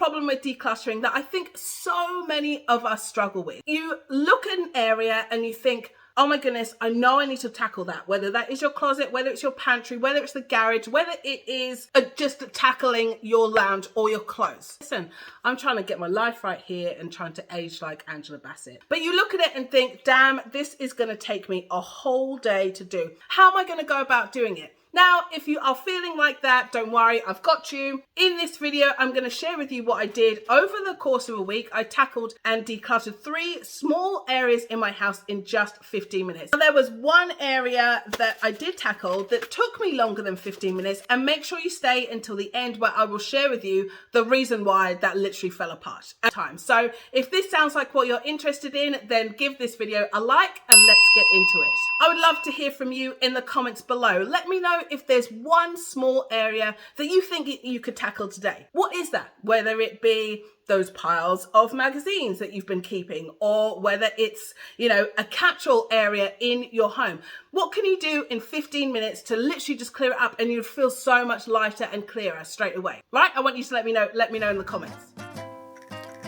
problem with decluttering that I think so many of us struggle with. You look at an area and you think, oh my goodness, I know I need to tackle that. Whether that is your closet, whether it's your pantry, whether it's the garage, whether it is just tackling your lounge or your clothes. Listen, I'm trying to get my life right here and trying to age like Angela Bassett. But you look at it and think, damn, this is going to take me a whole day to do. How am I going to go about doing it? Now, if you are feeling like that, don't worry, I've got you. In this video, I'm going to share with you what I did over the course of a week. I tackled and decluttered 3 small areas in my house in just 15 minutes. Now, there was one area that I did tackle that took me longer than 15 minutes, and make sure you stay until the end where I will share with you the reason why that literally fell apart at times. So if this sounds like what you're interested in, then give this video a like and let's get into it. I would love to hear from you in the comments below. Let me know if there's one small area that you think you could tackle today. What is that? Whether it be those piles of magazines that you've been keeping, or whether it's, a catch-all area in your home. What can you do in 15 minutes to literally just clear it up, and you'd feel so much lighter and clearer straight away, right? I want you to let me know in the comments.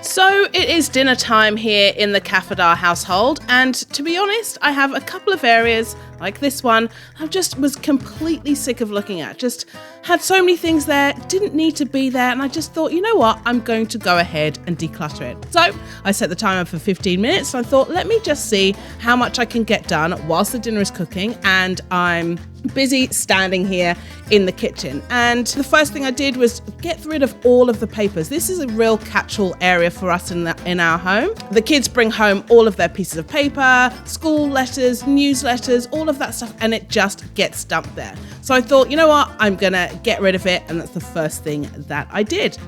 So it is dinner time here in the Cafferdar household, and to be honest, I have a couple of areas like this one I just was completely sick of looking at. Just had so many things there, didn't need to be there, and I just thought, you know what, I'm going to go ahead and declutter it. So I set the timer for 15 minutes, and I thought, let me just see how much I can get done whilst the dinner is cooking and I'm busy standing here in the kitchen. And the first thing I did was get rid of all of the papers. This is a real catch-all area for us in our home. The kids bring home all of their pieces of paper, school letters, newsletters, all of that stuff, and it just gets dumped there. So I thought, you know what, I'm gonna get rid of it, and that's the first thing that I did.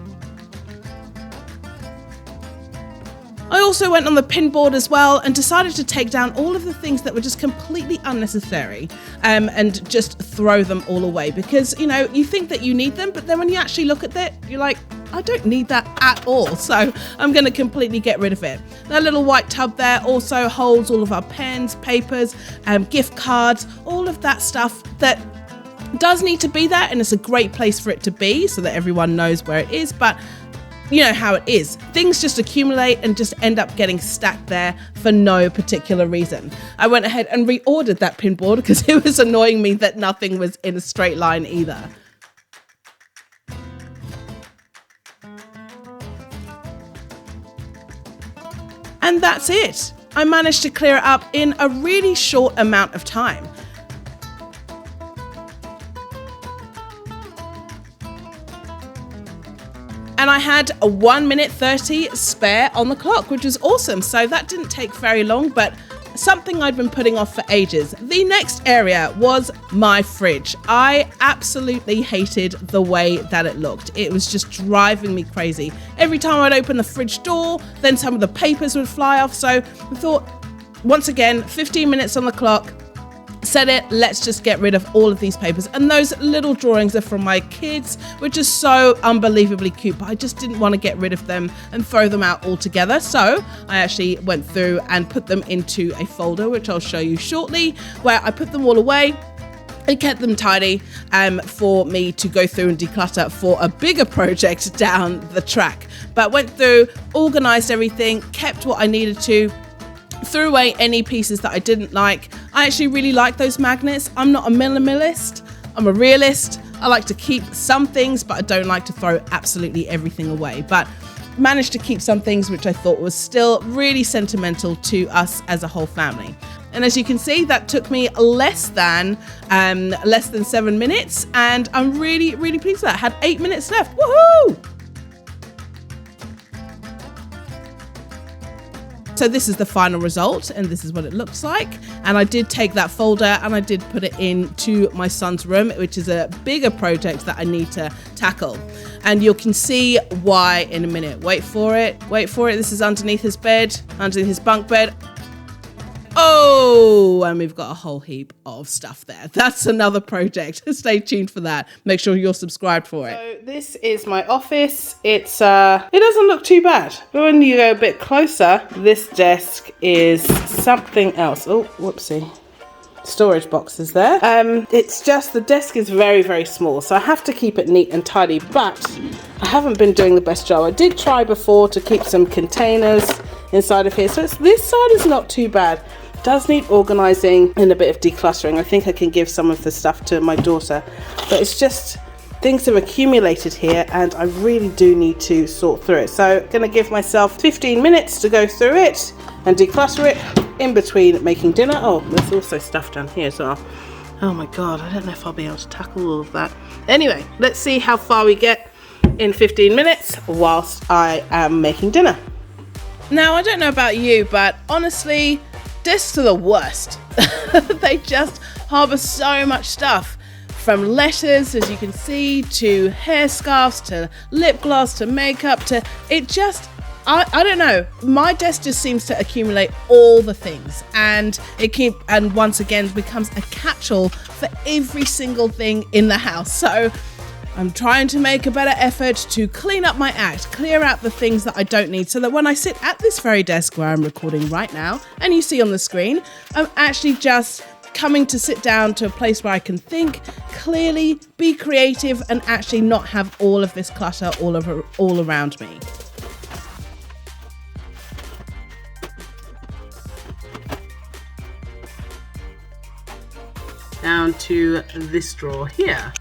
I also went on the pin board as well and decided to take down all of the things that were just completely unnecessary and just throw them all away, because you think that you need them, but then when you actually look at it, you're like, I don't need that at all, so I'm going to completely get rid of it. That little white tub there also holds all of our pens, papers, gift cards, all of that stuff that does need to be there, and it's a great place for it to be so that everyone knows where it is, but you know how it is. Things just accumulate and just end up getting stacked there for no particular reason. I went ahead and reordered that pin board because it was annoying me that nothing was in a straight line either. And that's it. I managed to clear it up in a really short amount of time. And I had a 1 minute 30 spare on the clock, which was awesome. So that didn't take very long, but something I'd been putting off for ages. The next area was my fridge. I absolutely hated the way that it looked. It was just driving me crazy. Every time I'd open the fridge door, then some of the papers would fly off. So I thought, once again, 15 minutes on the clock. Said it, let's just get rid of all of these papers. And those little drawings are from my kids, which is so unbelievably cute, but I just didn't want to get rid of them and throw them out altogether. So I actually went through and put them into a folder, which I'll show you shortly, where I put them all away. I kept them tidy for me to go through and declutter for a bigger project down the track. But went through, organized everything, kept what I needed to, threw away any pieces that I didn't like. I actually really like those magnets. I'm not a minimalist, I'm a realist. I like to keep some things, but I don't like to throw absolutely everything away. But managed to keep some things which I thought was still really sentimental to us as a whole family. And as you can see, that took me less than 7 minutes, and I'm really, really pleased with that. I had 8 minutes left. Woohoo! So this is the final result, and this is what it looks like. And I did take that folder and I did put it into my son's room, which is a bigger project that I need to tackle. And you can see why in a minute. Wait for it. This is underneath his bed, underneath his bunk bed. Oh, and we've got a whole heap of stuff there. That's another project. Stay tuned for that. Make sure you're subscribed for it. So this is my office. It doesn't look too bad, but when you go a bit closer, this desk is something else. Oh, whoopsie. storage boxes there. It's just the desk is very, very small, so I have to keep it neat and tidy, but I haven't been doing the best job. I did try before to keep some containers inside of here, so this side is not too bad. It does need organizing and a bit of decluttering. I think I can give some of the stuff to my daughter, but it's just things have accumulated here and I really do need to sort through it. So I'm going to give myself 15 minutes to go through it and declutter it in between making dinner. Oh, there's also stuff down here as well. Oh my God, I don't know if I'll be able to tackle all of that. Anyway, let's see how far we get in 15 minutes whilst I am making dinner. Now, I don't know about you, but honestly, desks are the worst. They just harbour so much stuff. From letters, as you can see, to hair scarves, to lip gloss, to makeup, to it just, I don't know. My desk just seems to accumulate all the things, and and once again becomes a catch-all for every single thing in the house. So I'm trying to make a better effort to clean up my act, clear out the things that I don't need, so that when I sit at this very desk where I'm recording right now, and you see on the screen, I'm actually just coming to sit down to a place where I can think clearly, be creative, and actually not have all of this clutter all around me. Down to this drawer here.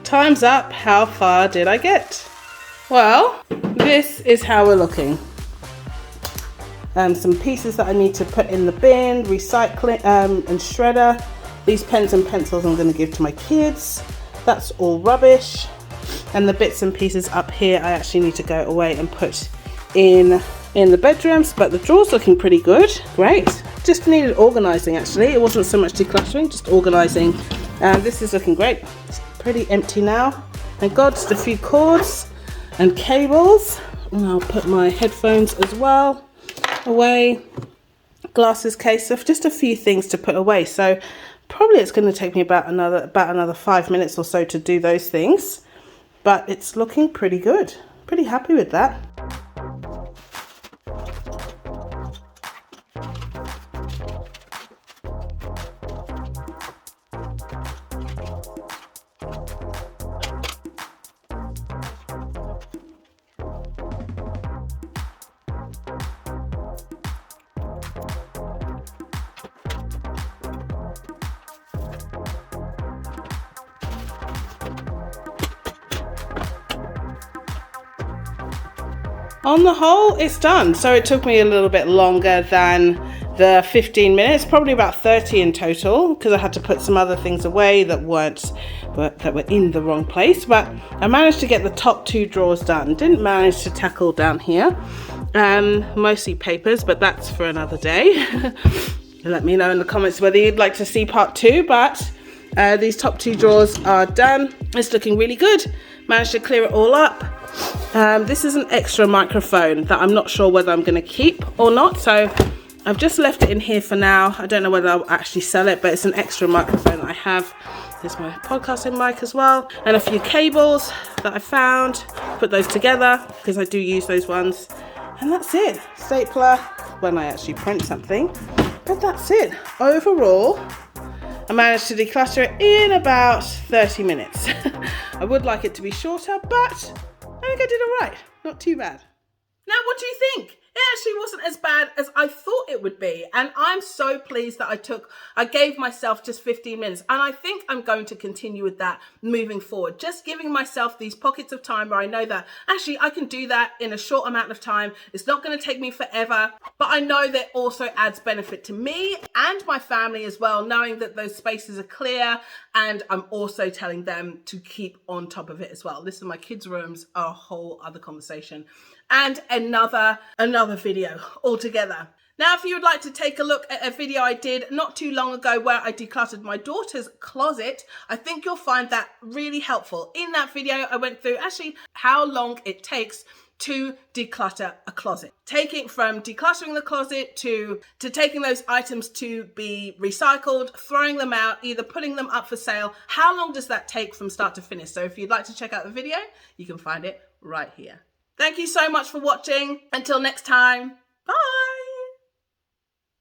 Time's up. How far did I get? Well, this is how we're looking. Some pieces that I need to put in the bin, recycling and shredder. These pens and pencils I'm going to give to my kids. That's all rubbish. And the bits and pieces up here I actually need to go away and put in the bedrooms, but the drawer's looking pretty good. Great. Just needed organising actually. It wasn't so much decluttering, just organising. And this is looking great. It's pretty empty now. Thank God, just a few cords and cables. And I'll put my headphones as well away. Glasses case, so just a few things to put away. So probably it's going to take me about another 5 minutes or so to do those things. But it's looking pretty good. Pretty happy with that. On the whole, it's done. So it took me a little bit longer than the 15 minutes, probably about 30 in total, because I had to put some other things away that were in the wrong place. But I managed to get the top 2 drawers done. Didn't manage to tackle down here. Mostly papers, but that's for another day. Let me know in the comments whether you'd like to see part 2, but these top 2 drawers are done. It's looking really good. Managed to clear it all up. This is an extra microphone that I'm not sure whether I'm going to keep or not, so I've just left it in here for now. I don't know whether I'll actually sell it, but it's an extra microphone that I have. There's my podcasting mic as well, and a few cables that I found. Put those together because I do use those ones, and that's it. Stapler when I actually print something, but that's it. Overall, I managed to declutter it in about 30 minutes. I would like it to be shorter, but I think I did all right. Not too bad. Now, what do you think? It actually wasn't as bad as I thought it would be. And I'm so pleased that I gave myself just 15 minutes. And I think I'm going to continue with that moving forward. Just giving myself these pockets of time where I know that actually I can do that in a short amount of time. It's not going to take me forever. But I know that also adds benefit to me and my family as well, knowing that those spaces are clear. And I'm also telling them to keep on top of it as well. This is my kids' rooms, are a whole other conversation. And another video altogether. Now, if you would like to take a look at a video I did not too long ago where I decluttered my daughter's closet, I think you'll find that really helpful. In that video, I went through actually how long it takes to declutter a closet. Taking from decluttering the closet to taking those items to be recycled, throwing them out, either putting them up for sale. How long does that take from start to finish? So if you'd like to check out the video, you can find it right here. Thank you so much for watching. Until next time, bye.